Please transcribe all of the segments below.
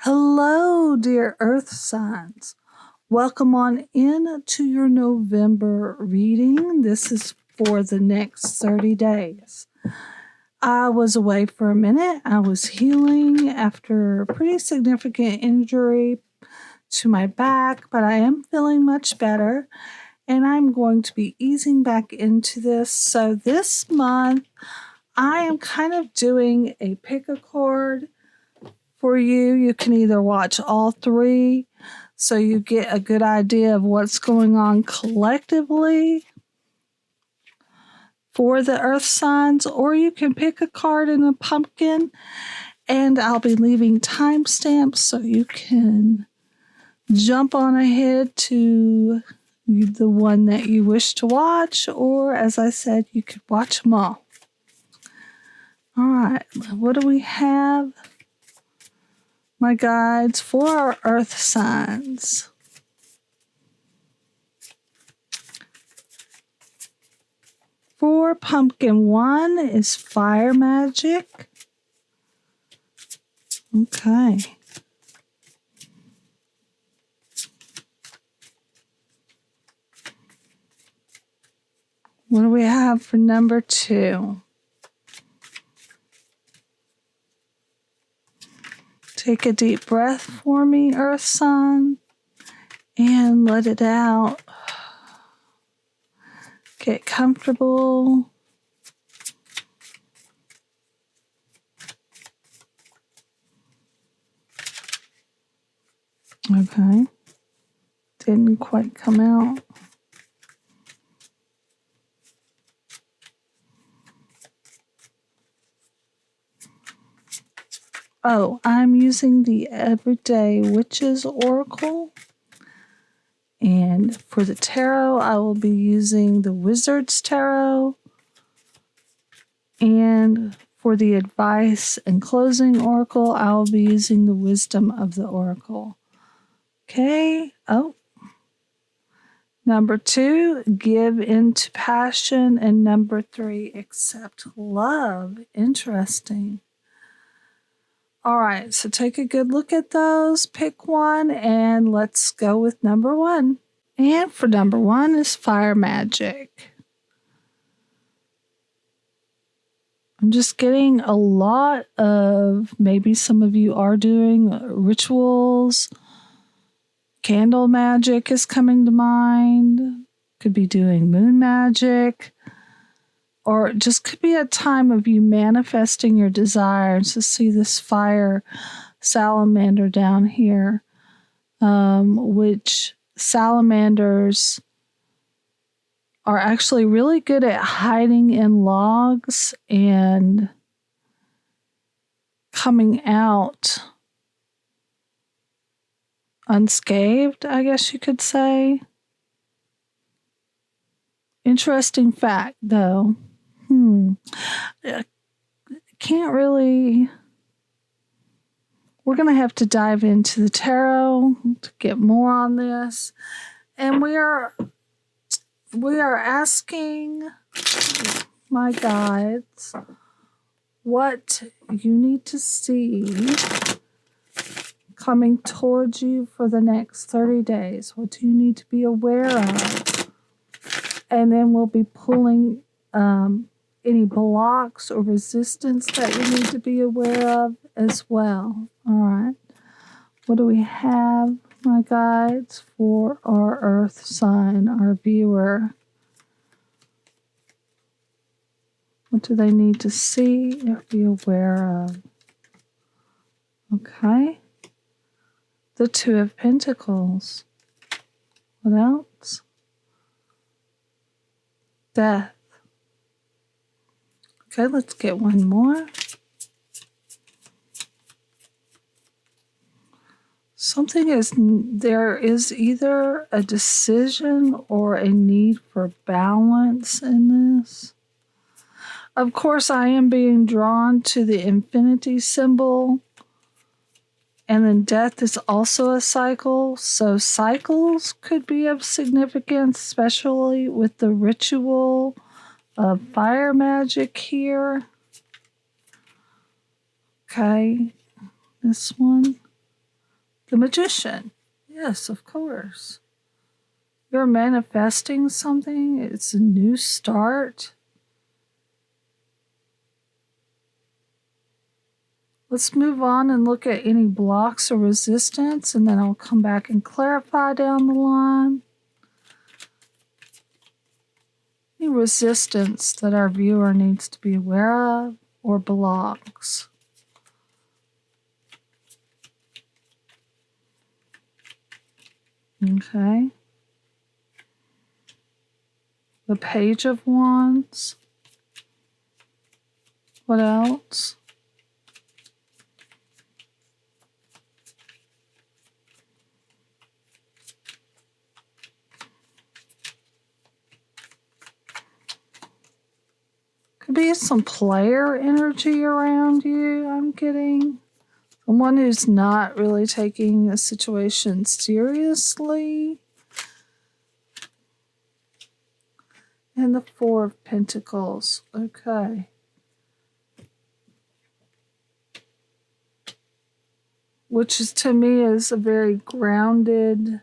Hello, dear Earth signs. Welcome on in to your November reading. This is for the next 30 days. I was away for a minute. I was healing after a pretty significant injury to my back, but I am feeling much better, and I'm going to be easing back into this. So this month, I am kind of doing a pick a card for you. You can either watch all three so you get a good idea of what's going on collectively for the earth signs, or you can pick a card in a pumpkin, and I'll be leaving timestamps so you can jump on ahead to the one that you wish to watch, or as I said, you could watch them all. All right, what do we have? My guides for our earth signs. For pumpkin 1 is fire magic. Okay. What do we have for number 2? Take a deep breath for me, Earth sign, and let it out. Get comfortable. Okay. Didn't quite come out. Oh, I'm using the Everyday Witches Oracle. And for the tarot, I will be using the Wizard's Tarot. And for the advice and closing oracle, I will be using the Wisdom of the Oracle. Okay. Oh. Number 2, give into passion. And number 3, accept love. Interesting. All right, so take a good look at those. Pick one, and let's go with number 1. And for number 1 is fire magic. I'm just getting a lot of, maybe some of you are doing rituals. Candle magic is coming to mind. Could be doing moon magic. Or it just could be a time of you manifesting your desires. To see this fire salamander down here, which salamanders are actually really good at hiding in logs and coming out unscathed, I guess you could say. Interesting fact, though. Can't really. We're going to have to dive into the tarot to get more on this. And we are asking my guides what you need to see coming towards you for the next 30 days. What do you need to be aware of? And then we'll be pulling any blocks or resistance that you need to be aware of as well. All right. What do we have, my guides, for our earth sign, our viewer? What do they need to see or be aware of? Okay. The 2 of Pentacles. What else? Death. Okay, let's get one more. There is either a decision or a need for balance in this. Of course, I am being drawn to the infinity symbol. And then death is also a cycle. So cycles could be of significance, especially with the ritual of fire magic here. Okay, this one. The Magician. Yes, of course. You're manifesting something. It's a new start. Let's move on and look at any blocks or resistance, and then I'll come back and clarify down the line. Any resistance that our viewer needs to be aware of or blocks. Okay. The Page of Wands. What else? Could be some player energy around you, I'm getting. Someone who's not really taking a situation seriously. And the Four of Pentacles. Okay. Which is, to me, is a very grounded,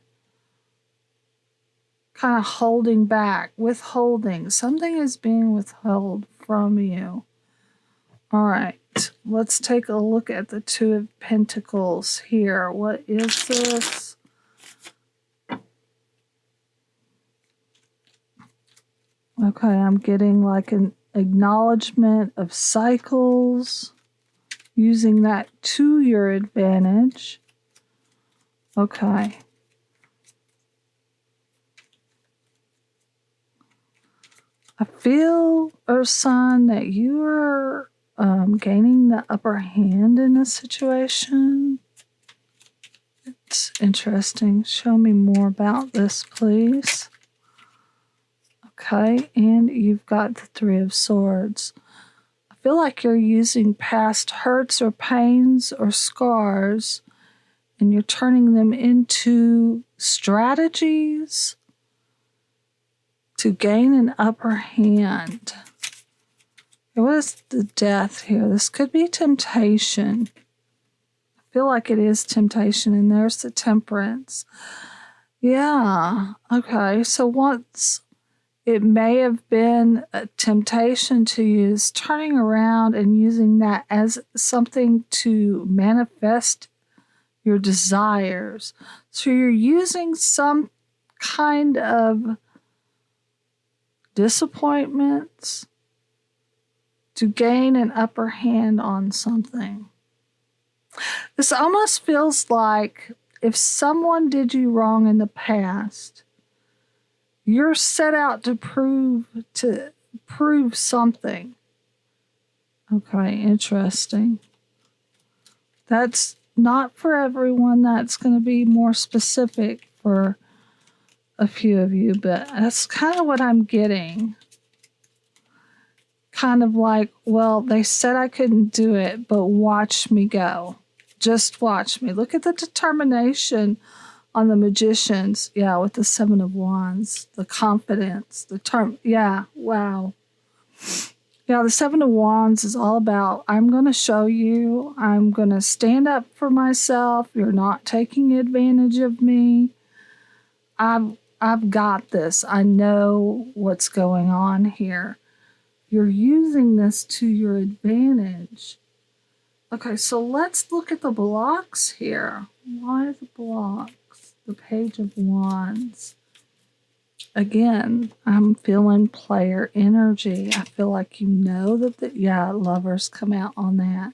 kind of holding back, withholding. Something is being withheld from you. All right, let's take a look at the Two of Pentacles here. What is this? Okay, I'm getting like an acknowledgement of cycles, using that to your advantage. Okay. I feel, Earth Sign, that you are gaining the upper hand in this situation. It's interesting. Show me more about this, please. Okay, and you've got the Three of Swords. I feel like you're using past hurts or pains or scars, and you're turning them into strategies to gain an upper hand. What is the Death here? This could be temptation. I feel like it is temptation, and there's the Temperance. Yeah, okay, so once it may have been a temptation to use, turning around and using that as something to manifest your desires. So you're using some kind of disappointments to gain an upper hand on something. This almost feels like if someone did you wrong in the past, you're set out to prove something. Okay, interesting. That's not for everyone. That's going to be more specific for a few of you, but that's kind of what I'm getting. Kind of like, well, they said I couldn't do it, but watch me go. Just watch me. Look at the determination on the Magicians. Yeah, with the Seven of Wands. The confidence. Yeah, wow. Yeah, the Seven of Wands is all about, I'm going to show you. I'm going to stand up for myself. You're not taking advantage of me. I've got this. I know what's going on here. You're using this to your advantage. Okay, so let's look at the blocks here. Why the blocks? The Page of Wands. Again, I'm feeling player energy. I feel like you know that Lovers come out on that.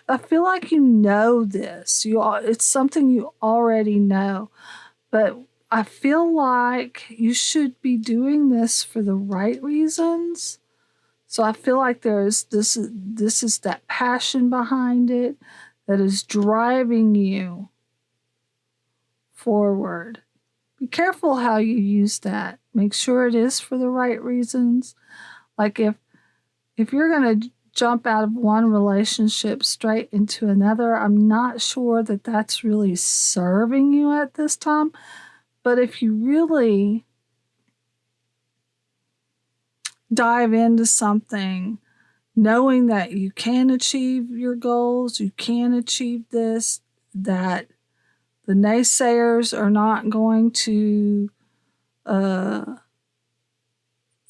I feel like you know this. It's something you already know. But I feel like you should be doing this for the right reasons. So I feel like this is that passion behind it that is driving you forward. Be careful how you use that. Make sure it is for the right reasons. Like if you're going to jump out of one relationship straight into another, I'm not sure that that's really serving you at this time. But if you really dive into something, knowing that you can achieve your goals, you can achieve this, that the naysayers are not going to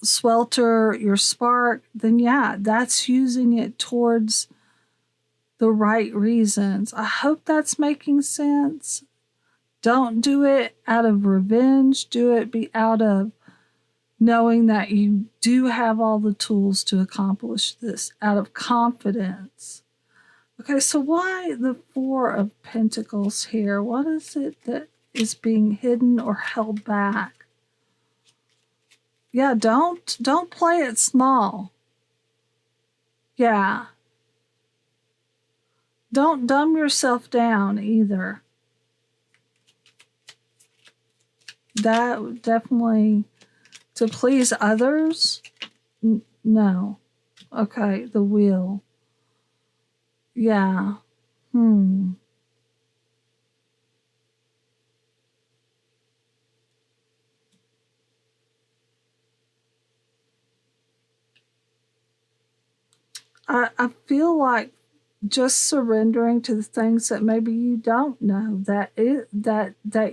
swelter your spark, then yeah, that's using it towards the right reasons. I hope that's making sense. Don't do it out of revenge. Do it out of knowing that you do have all the tools to accomplish this, out of confidence. Okay, so why the Four of Pentacles here? What is it that is being hidden or held back? Yeah, don't play it small. Yeah. Don't dumb yourself down either. That definitely, to please others? No. Okay, the Wheel. Yeah. I feel like just surrendering to the things that maybe you don't know, that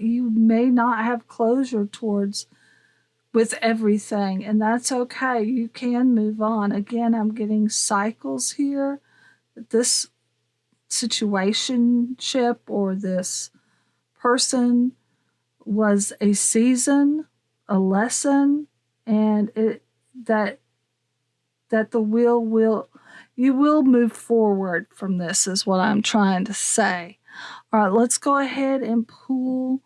you may not have closure towards with everything, and that's okay. You can move on. Again, I'm getting cycles here. This situationship or this person was a season, a lesson, and that the you will move forward from this is what I'm trying to say. All right, let's go ahead and pull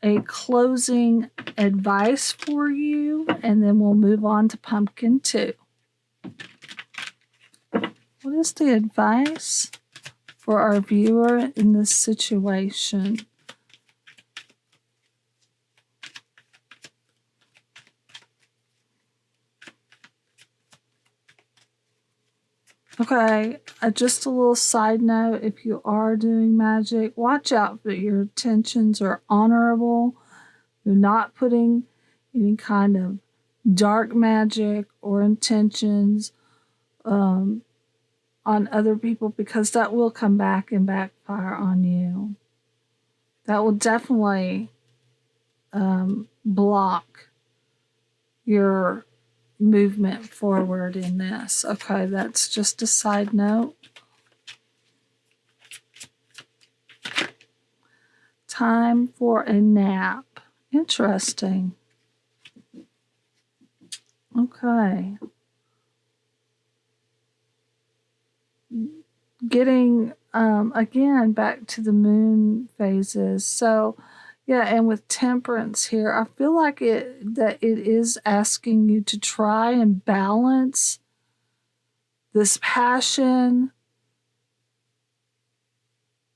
a closing advice for you, and then we'll move on to Pumpkin 2. What is the advice for our viewer in this situation? Okay, just a little side note, if you are doing magic, watch out that your intentions are honorable. You're not putting any kind of dark magic or intentions on other people, because that will come back and backfire on you. That will definitely block your movement forward in this. Okay, that's just a side note. Time for a nap. Interesting. Okay. Getting again back to the moon phases. So yeah, and with Temperance here, I feel like it is asking you to try and balance this passion,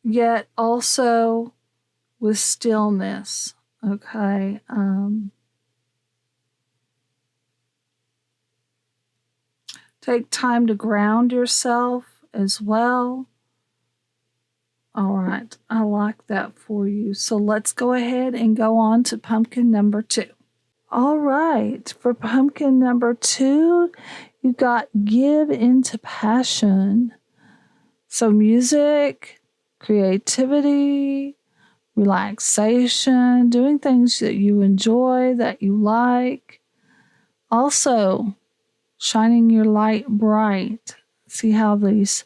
yet also with stillness. Okay. Take time to ground yourself as well. All right, I like that for you. So let's go ahead and go on to pumpkin number 2. All right, for pumpkin number 2, you got give into passion. So music, creativity, relaxation, doing things that you enjoy, that you like. Also, shining your light bright. See how these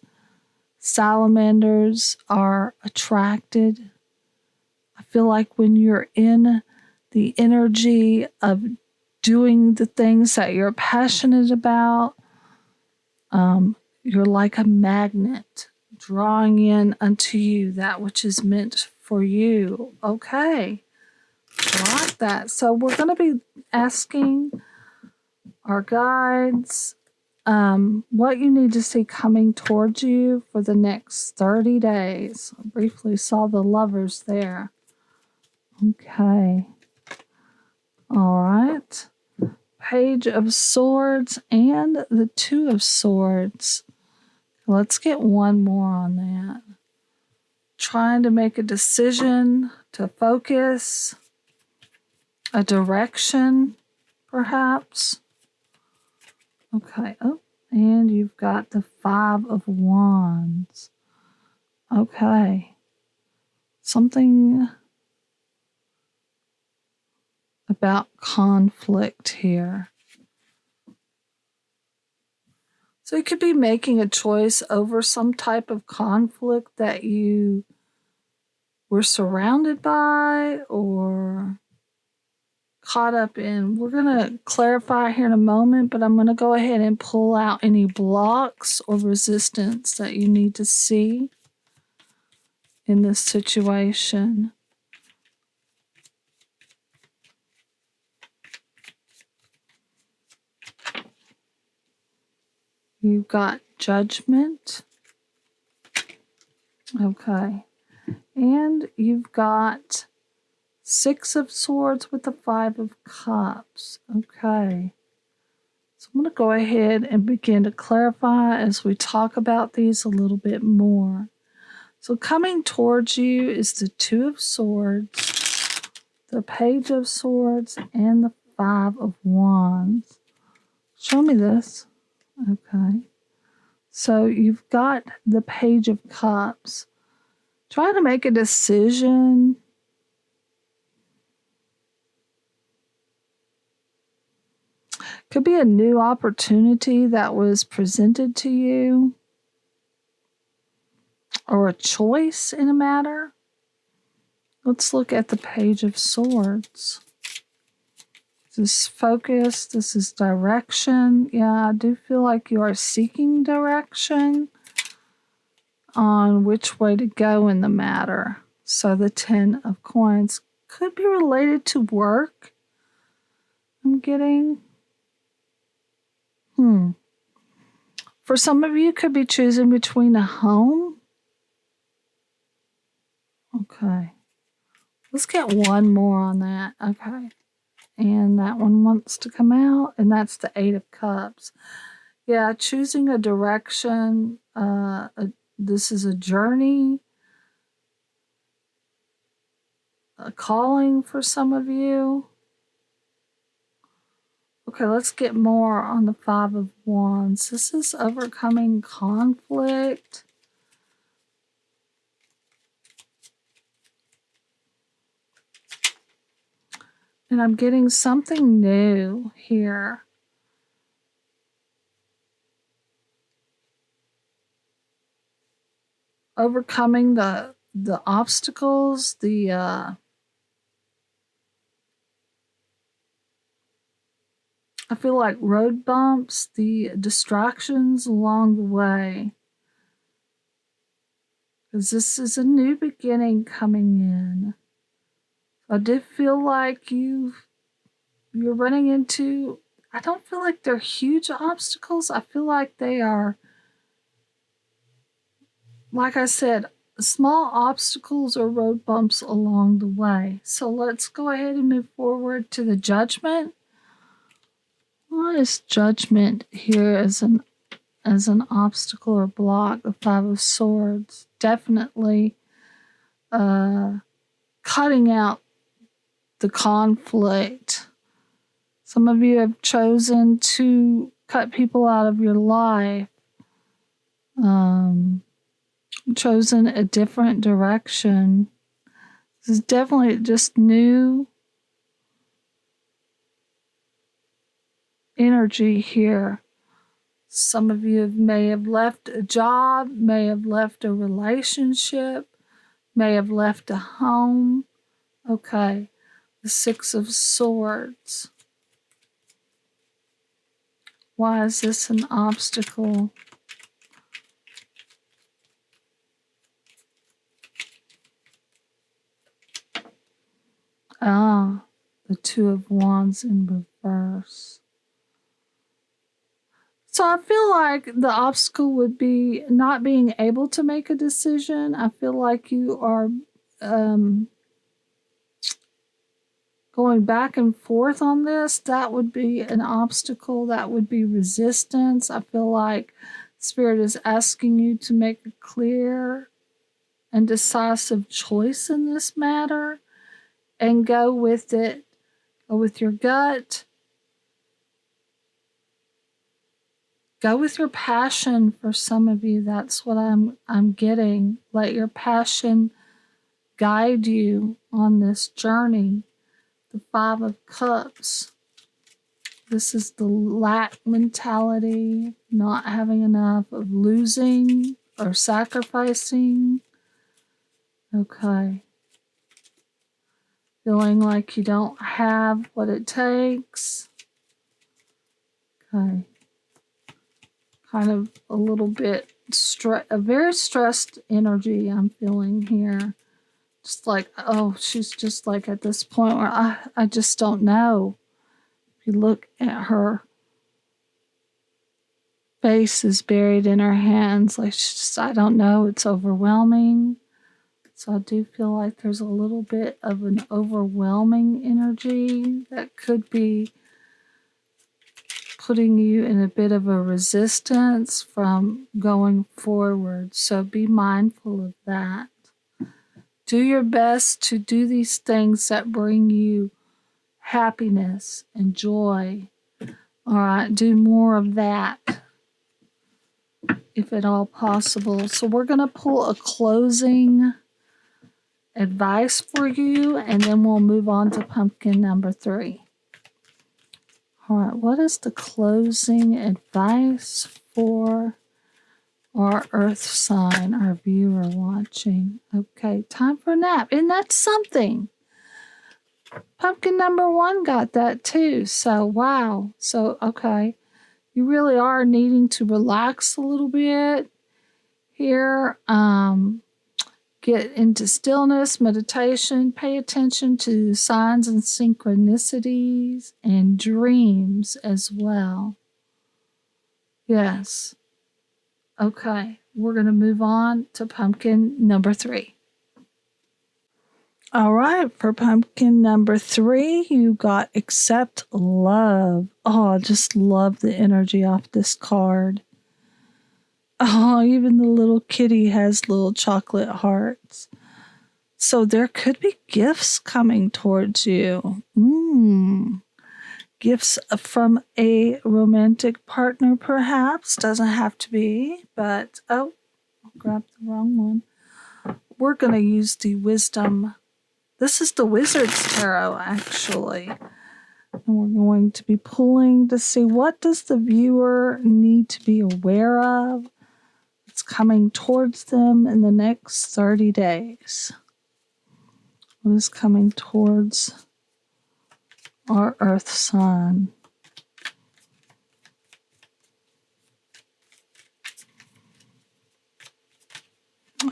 salamanders are attracted? I feel like when you're in the energy of doing the things that you're passionate about, you're like a magnet drawing in unto you that which is meant for you. Okay, I like that. So we're going to be asking our guides what you need to see coming towards you for the next 30 days. I briefly saw the Lovers there. Okay. All right. Page of Swords and the Two of Swords. Let's get one more on that. Trying to make a decision, to focus, a direction, perhaps. Okay. Oh, and you've got the Five of Wands. Okay. something about conflict here. So you could be making a choice over some type of conflict that you were surrounded by or caught up in. We're going to clarify here in a moment, but I'm going to go ahead and pull out any blocks or resistance that you need to see in this situation. You've got Judgment. Okay. And you've got Six of Swords with the Five of Cups. Okay. So I'm going to go ahead and begin to clarify as we talk about these a little bit more. So coming towards you is the Two of Swords, the Page of Swords, and the Five of Wands. Show me this. Okay. So you've got the Page of Cups. Trying to make a decision. Could be a new opportunity that was presented to you, or a choice in a matter. Let's look at the Page of Swords. This is focus. This is direction. Yeah, I do feel like you are seeking direction on which way to go in the matter. So the Ten of Coins could be related to work. I'm getting. For some of you, could be choosing between a home. Okay. Let's get one more on that. Okay. And that one wants to come out, and that's the Eight of Cups. Yeah, choosing a direction. This is a journey, a calling for some of you. Okay, let's get more on the Five of Wands. This is overcoming conflict. And I'm getting something new here. Overcoming the obstacles, I feel like road bumps, the distractions along the way. Because this is a new beginning coming in. I do feel like you're running into, I don't feel like they're huge obstacles. I feel like they are, like I said, small obstacles or road bumps along the way. So let's go ahead and move forward to the Judgment. What is Judgment here as an obstacle or block? The Five of Swords. Definitely cutting out the conflict. Some of you have chosen to cut people out of your life. Chosen a different direction. This is definitely just new energy here. Some of you may have left a job, may have left a relationship, may have left a home. Okay, the Six of Swords. Why is this an obstacle? The Two of Wands in reverse. So I feel like the obstacle would be not being able to make a decision. I feel like you are going back and forth on this. That would be an obstacle. That would be resistance. I feel like Spirit is asking you to make a clear and decisive choice in this matter and go with it, go with your gut. Go with your passion for some of you. That's what I'm getting. Let your passion guide you on this journey. The Five of Cups. This is the lack mentality, not having enough, of losing or sacrificing. Okay. Feeling like you don't have what it takes. Okay. Kind of a little bit, a very stressed energy I'm feeling here. Just like, oh, she's just like at this point where I just don't know. If you look at her face is buried in her hands, like she's just, I don't know, it's overwhelming. So I do feel like there's a little bit of an overwhelming energy that could be putting you in a bit of a resistance from going forward. So be mindful of that. Do your best to do these things that bring you happiness and joy. All right, do more of that if at all possible. So we're going to pull a closing advice for you, and then we'll move on to pumpkin number 3. All right, what is the closing advice for our earth sign, our viewer watching? Okay, time for a nap. Isn't that something? Pumpkin number 1 got that too. So, wow. So, okay. You really are needing to relax a little bit here. Get into stillness, meditation, pay attention to signs and synchronicities and dreams as well. Yes. Okay, we're going to move on to pumpkin number 3. All right, for pumpkin number 3, you got accept love. Oh, I just love the energy off this card. Oh, even the little kitty has little chocolate hearts. So there could be gifts coming towards you. Gifts from a romantic partner, perhaps. Doesn't have to be, but oh, I grabbed the wrong one. We're going to use the wisdom. This is the Wizard's Tarot, actually. And we're going to be pulling to see what does the viewer need to be aware of. It's coming towards them in the next 30 days. What is coming towards our earth sign?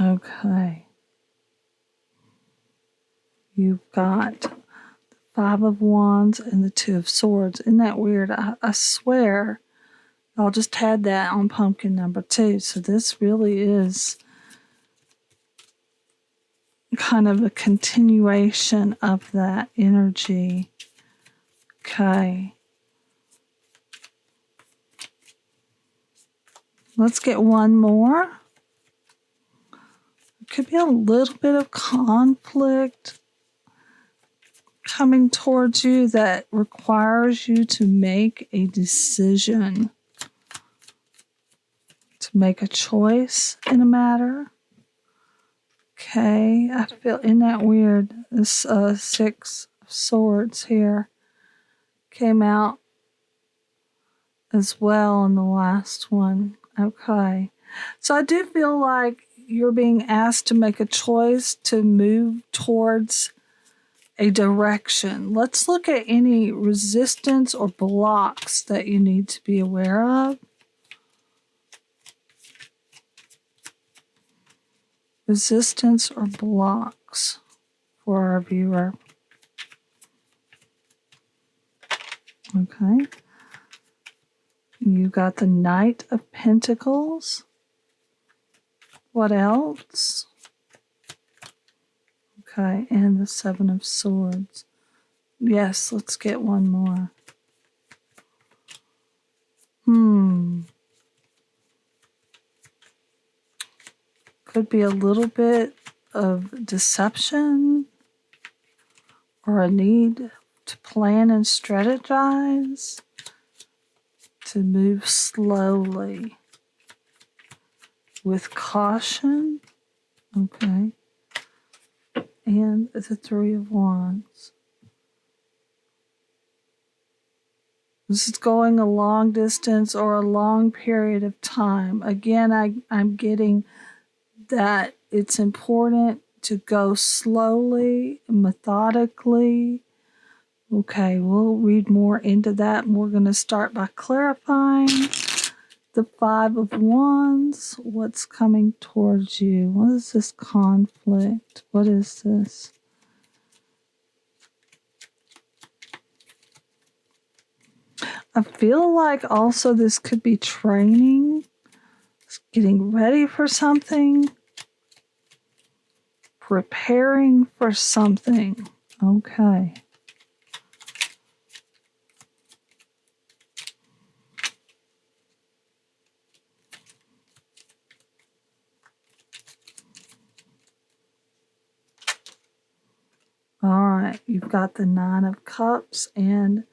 Okay. You've got the 5 of Wands and the 2 of Swords. Isn't that weird? I swear I'll just had that on pumpkin number 2. So this really is kind of a continuation of that energy. Okay. Let's get one more. It could be a little bit of conflict coming towards you that requires you to make a decision, to make a choice in a matter. Okay, I feel, isn't that weird? This 6 of Swords here came out as well in the last one. Okay, so I do feel like you're being asked to make a choice to move towards a direction. Let's look at any resistance or blocks that you need to be aware of. Resistance or blocks for our viewer. Okay. You got the Knight of Pentacles. What else? Okay, and the 7 of Swords. Yes, let's get one more. Could be a little bit of deception or a need to plan and strategize, to move slowly with caution. Okay. and the Three of Wands. This is going a long distance or a long period of time. Again, I'm getting that it's important to go slowly, methodically. Okay, we'll read more into that, and we're going to start by clarifying the Five of Wands. What's coming towards you? What is this conflict? What is this? I feel like also this could be training, getting ready for something, preparing for something. Okay. All right, you've got the Nine of Cups and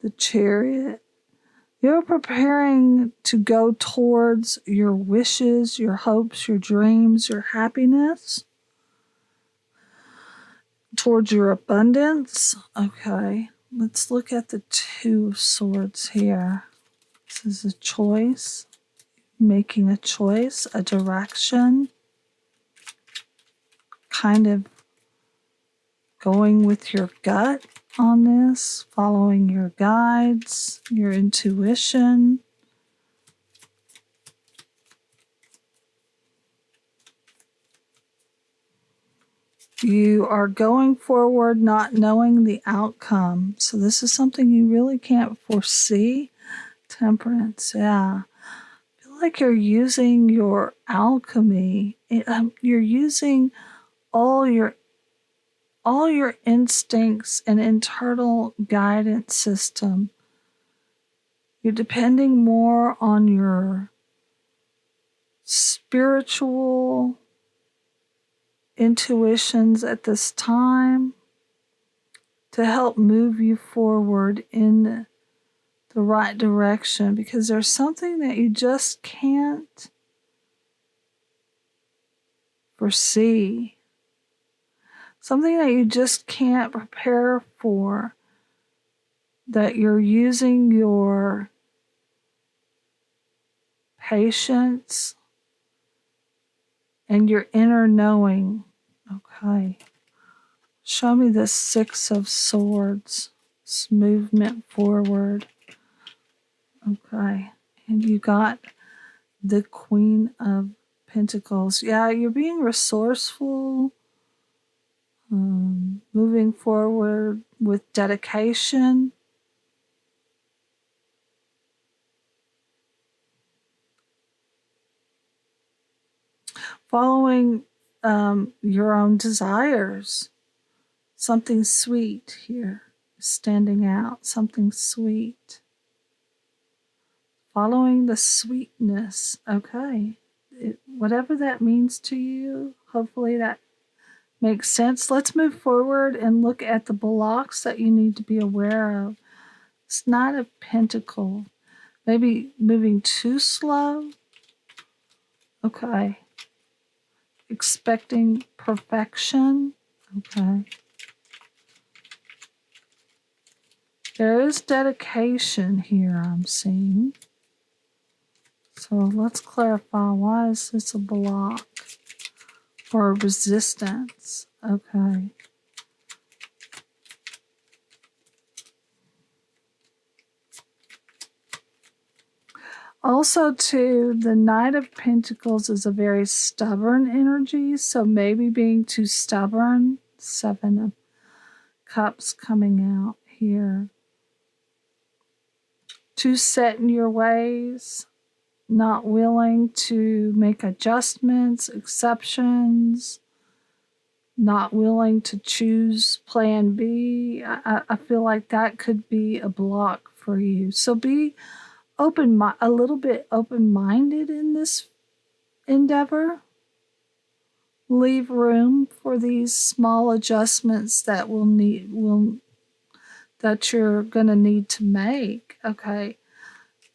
the Chariot. You're preparing to go towards your wishes, your hopes, your dreams, your happiness, towards your abundance. Okay, let's look at the Two of Swords here. This is a choice, making a choice, a direction, kind of going with your gut on this, following your guides, your intuition. You are going forward not knowing the outcome. So this is something you really can't foresee. Temperance, yeah. I feel like you're using your alchemy. You're using all your instincts and internal guidance system. You're depending more on your spiritual intuitions at this time to help move you forward in the right direction, because there's something that you just can't foresee, something that you just can't prepare for, that you're using your patience and your inner knowing. Okay. Show me the Six of Swords. This movement forward. Okay. And you got the Queen of Pentacles. Yeah, you're being resourceful, moving forward with dedication. Following your own desires. Something sweet here, standing out, something sweet. Following the sweetness, okay. Whatever that means to you, hopefully that makes sense. Let's move forward and look at the blocks that you need to be aware of. It's Knight of Pentacles. Maybe moving too slow. Okay. Expecting perfection. Okay. There is dedication here, I'm seeing. So let's clarify, why is this a block or a resistance? Okay. Also, too, the Knight of Pentacles is a very stubborn energy, so maybe being too stubborn. Seven of Cups coming out here. Too set in your ways, not willing to make adjustments, exceptions, not willing to choose plan B. I feel like that could be a block for you. So be a little bit open-minded in this endeavor. Leave room for these small adjustments that that you're going to need to make. Okay.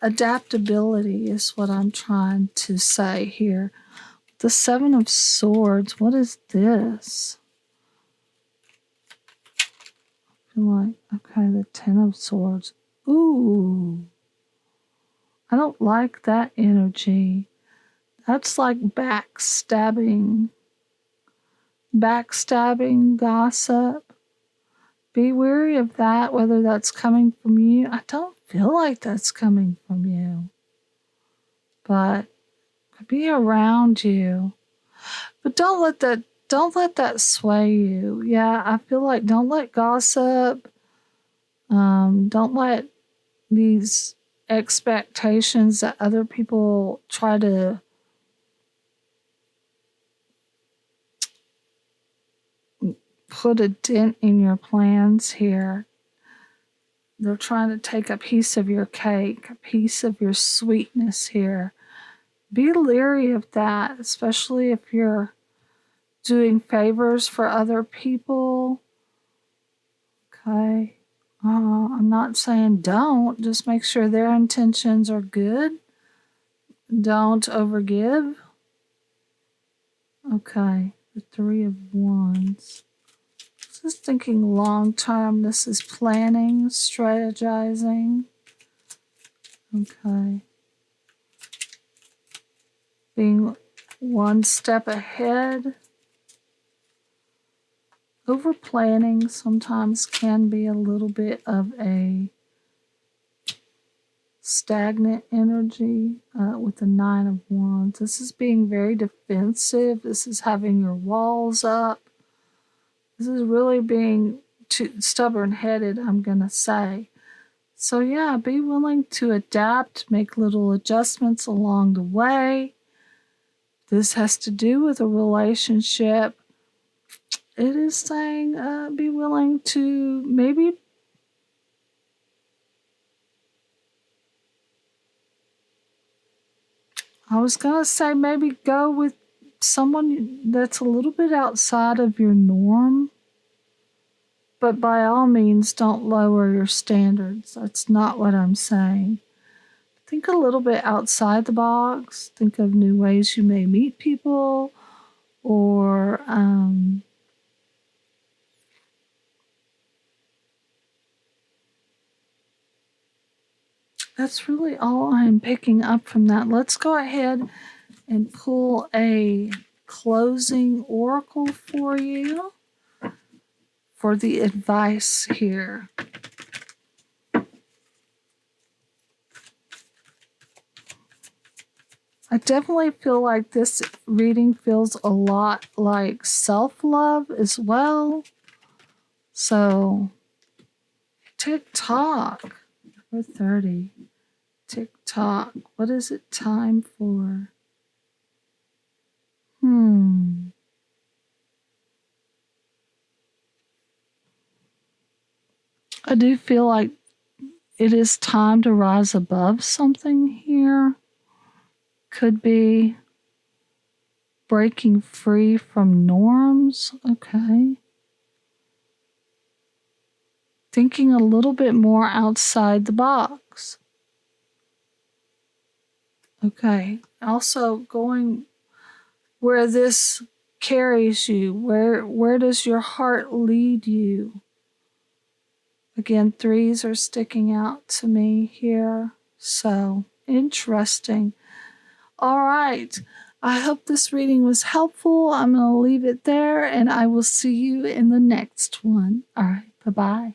Adaptability is what I'm trying to say here. The Seven of Swords, what is this? feel like, okay, the Ten of Swords. Ooh. I don't like that energy. That's like backstabbing. Backstabbing, gossip. Be wary of that, whether that's coming from you. I don't feel like that's coming from you. But could be around you. But don't let that sway you. Yeah, I feel like don't let gossip, don't let these expectations that other people try to put a dent in your plans here. They're trying to take a piece of your cake, a piece of your sweetness here. Be leery of that, especially if you're doing favors for other people. Okay. I'm not saying don't, just make sure their intentions are good. Don't overgive. Okay, the Three of Wands. This is thinking long term. This is planning, strategizing. Okay. Being one step ahead. Over planning sometimes can be a little bit of a stagnant energy with the Nine of Wands. This is being very defensive. This is having your walls up. This is really being too stubborn-headed, I'm going to say. So yeah, be willing to adapt, make little adjustments along the way. This has to do with a relationship. It is saying be willing to maybe I was going to say maybe go with someone that's a little bit outside of your norm. But by all means, don't lower your standards. That's not what I'm saying. Think a little bit outside the box. Think of new ways you may meet people, or that's really all I'm picking up from that. Let's go ahead and pull a closing oracle for you for the advice here. I definitely feel like this reading feels a lot like self-love as well. So, tick-tock for 30. Tick-tock. What is it time for? I do feel like it is time to rise above something here. Could be breaking free from norms. Okay. Thinking a little bit more outside the box. Okay. Also going where this carries you. Where does your heart lead you? Again, threes are sticking out to me here. So interesting. All right. I hope this reading was helpful. I'm going to leave it there and I will see you in the next one. All right. Bye-bye.